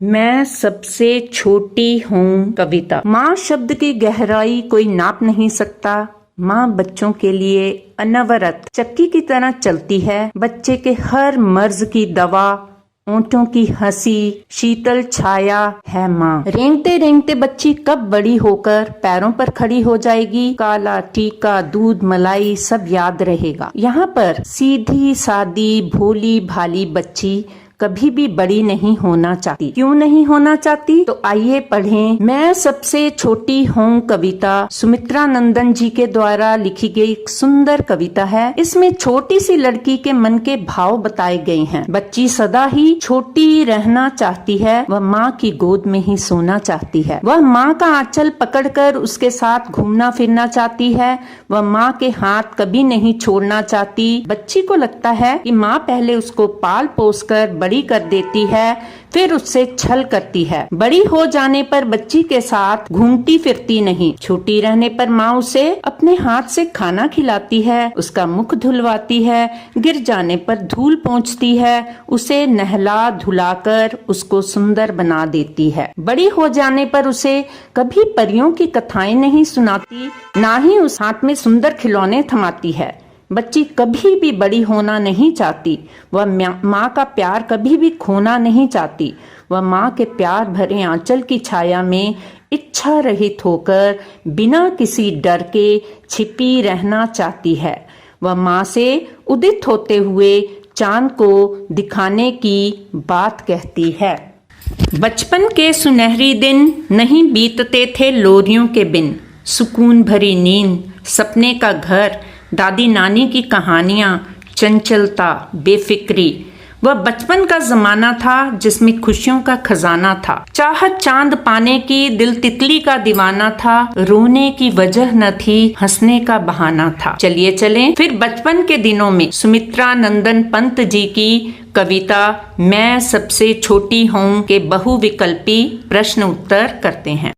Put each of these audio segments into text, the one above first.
मैं सबसे छोटी हूँ कविता। माँ शब्द की गहराई कोई नाप नहीं सकता। माँ बच्चों के लिए अनवरत चक्की की तरह चलती है। बच्चे के हर मर्ज की दवा, ओंठों की हंसी, शीतल छाया है माँ। रेंगते रेंगते बच्ची कब बड़ी होकर पैरों पर खड़ी हो जाएगी, काला टीका, दूध, मलाई सब याद रहेगा। यहाँ पर सीधी सादी भोली भाली बच्ची कभी भी बड़ी नहीं होना चाहती। क्यों नहीं होना चाहती? तो आइए पढ़ें मैं सबसे छोटी हूँ कविता। सुमित्रा नंदन जी के द्वारा लिखी गई एक सुंदर कविता है। इसमें छोटी सी लड़की के मन के भाव बताए गए हैं। बच्ची सदा ही छोटी रहना चाहती है। वह माँ की गोद में ही सोना चाहती है। वह माँ का आंचल पकड़कर उसके साथ घूमना फिरना चाहती है। वह माँ के हाथ कभी नहीं छोड़ना चाहती। बच्ची को लगता है कि माँ पहले उसको पाल पोस कर बड़ी कर देती है, फिर उससे छल करती है। बड़ी हो जाने पर बच्ची के साथ घूमती फिरती नहीं। छोटी रहने पर माँ उसे अपने हाथ से खाना खिलाती है, उसका मुख धुलवाती है, गिर जाने पर धूल पोंछती है, उसे नहला धुलाकर उसको सुंदर बना देती है। बड़ी हो जाने पर उसे कभी परियों की कथाएं नहीं सुनाती, ना ही उस हाथ में सुंदर खिलौने थमाती है। बच्ची कभी भी बड़ी होना नहीं चाहती। वह माँ का प्यार कभी भी खोना नहीं चाहती। वह माँ के प्यार भरे आंचल की छाया में इच्छा रहित होकर बिना किसी डर के छिपी रहना चाहती है। वह माँ से उदित होते हुए चांद को दिखाने की बात कहती है। बचपन के सुनहरी दिन नहीं बीतते थे लोरियों के बिन। सुकून भरी नींद, सपने का घर, दादी नानी की कहानियाँ, चंचलता, बेफिक्री। वह बचपन का जमाना था जिसमें खुशियों का खजाना था। चाहत चांद पाने की, दिल तितली का दीवाना था। रोने की वजह न थी, हंसने का बहाना था। चलिए चलें फिर बचपन के दिनों में सुमित्रा नंदन पंत जी की कविता मैं सबसे छोटी हूँ के बहुविकल्पी प्रश्न उत्तर करते हैं।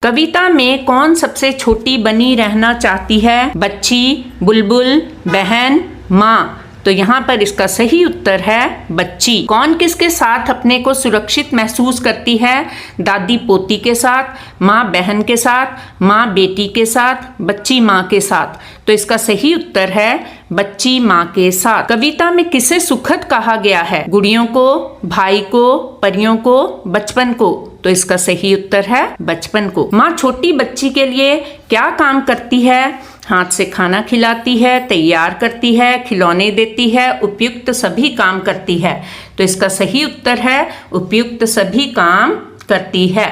कविता में कौन सबसे छोटी बनी रहना चाहती है? बच्ची, बुलबुल, बहन, माँ। तो यहाँ पर इसका सही उत्तर है बच्ची। कौन किसके साथ अपने को सुरक्षित महसूस करती है? दादी पोती के साथ, माँ बहन के साथ, माँ बेटी के साथ, बच्ची माँ के साथ। तो इसका सही उत्तर है बच्ची माँ के साथ। कविता में किसे सुखद कहा गया है? गुड़ियों को, भाई को, परियों को, बचपन को। तो इसका सही उत्तर है बचपन को। माँ छोटी बच्ची के लिए क्या काम करती है? हाथ से खाना खिलाती है, तैयार करती है, खिलौने देती है, उपयुक्त सभी काम करती है। तो इसका सही उत्तर है उपयुक्त सभी काम करती है।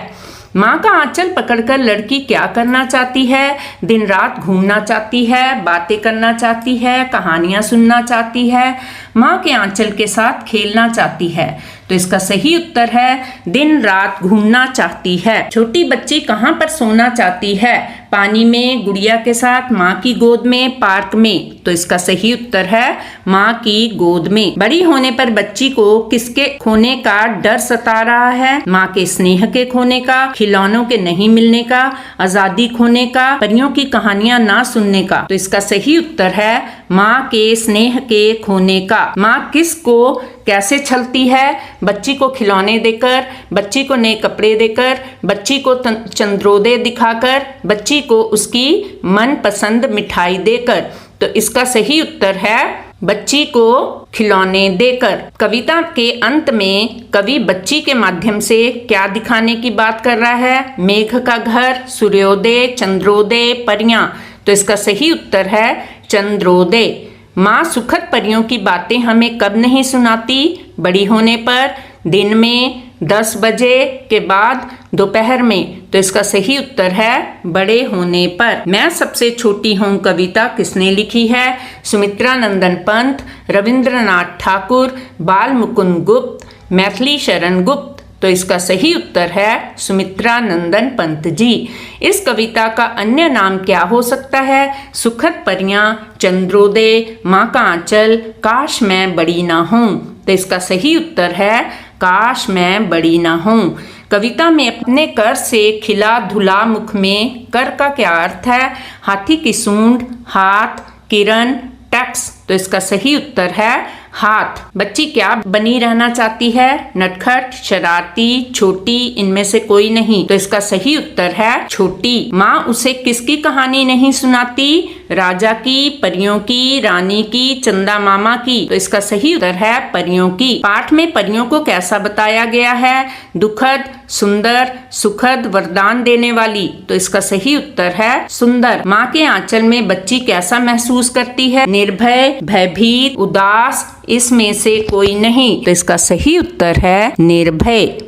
माँ का आंचल पकड़कर लड़की क्या करना चाहती है? दिन रात घूमना चाहती है, बातें करना चाहती है, कहानियां सुनना चाहती है, माँ के आंचल के साथ खेलना चाहती है। तो इसका सही उत्तर है दिन रात घूमना चाहती है। छोटी बच्ची कहाँ पर सोना चाहती है? पानी में, गुड़िया के साथ, माँ की गोद में, पार्क में। तो इसका सही उत्तर है माँ की गोद में। बड़ी होने पर बच्ची को किसके खोने का डर सता रहा है? माँ के स्नेह के खोने का, खिलौनों के नहीं मिलने का, आजादी खोने का, परियों की कहानियां ना सुनने का। तो इसका सही उत्तर है माँ के स्नेह के खोने का। माँ किसको कैसे छलती है? बच्ची को खिलौने देकर, बच्ची को नए कपड़े देकर, बच्ची को चंद्रोदय दिखाकर, बच्ची को उसकी मनपसंद मिठाई देकर। तो इसका सही उत्तर है बच्ची को खिलौने देकर। कविता के अंत में कवि बच्ची के माध्यम से क्या दिखाने की बात कर रहा है? मेघ का घर, सूर्योदय, चंद्रोदय, परियां। तो इसका सही उत्तर है चंद्रोदय। माँ सुखद परियों की बातें हमें कब नहीं सुनाती? बड़ी होने पर, दिन में, 10 बजे के बाद, दोपहर में। तो इसका सही उत्तर है बड़े होने पर। मैं सबसे छोटी हूँ कविता किसने लिखी है? सुमित्रा नंदन पंत, रविंद्रनाथ ठाकुर, बाल मुकुंद गुप्त, मैथिली शरण गुप्त। तो इसका सही उत्तर है सुमित्रा नंदन पंत जी। इस कविता का अन्य नाम क्या हो सकता है? सुखद परियां, चंद्रोदय, माँ का आंचल, काश मैं बड़ी ना हूँ। तो इसका सही उत्तर है काश मैं बड़ी ना हूँ। कविता में अपने कर से खिला धुला मुख में कर का क्या अर्थ है? हाथी की सूंड, हाथ, किरण, टैक्स। तो इसका सही उत्तर है हाथ। बच्ची क्या बनी रहना चाहती है? नटखट, शरारती, छोटी, इनमें से कोई नहीं। तो इसका सही उत्तर है छोटी। माँ उसे किसकी कहानी नहीं सुनाती? राजा की, परियों की, रानी की, चंदा मामा की। तो इसका सही उत्तर है परियों की। पाठ में परियों को कैसा बताया गया है? दुखद, सुंदर, सुखद, वरदान देने वाली। तो इसका सही उत्तर है सुंदर। माँ के आंचल में बच्ची कैसा महसूस करती है? निर्भय, भयभीत, उदास, इसमें से कोई नहीं। तो इसका सही उत्तर है निर्भय।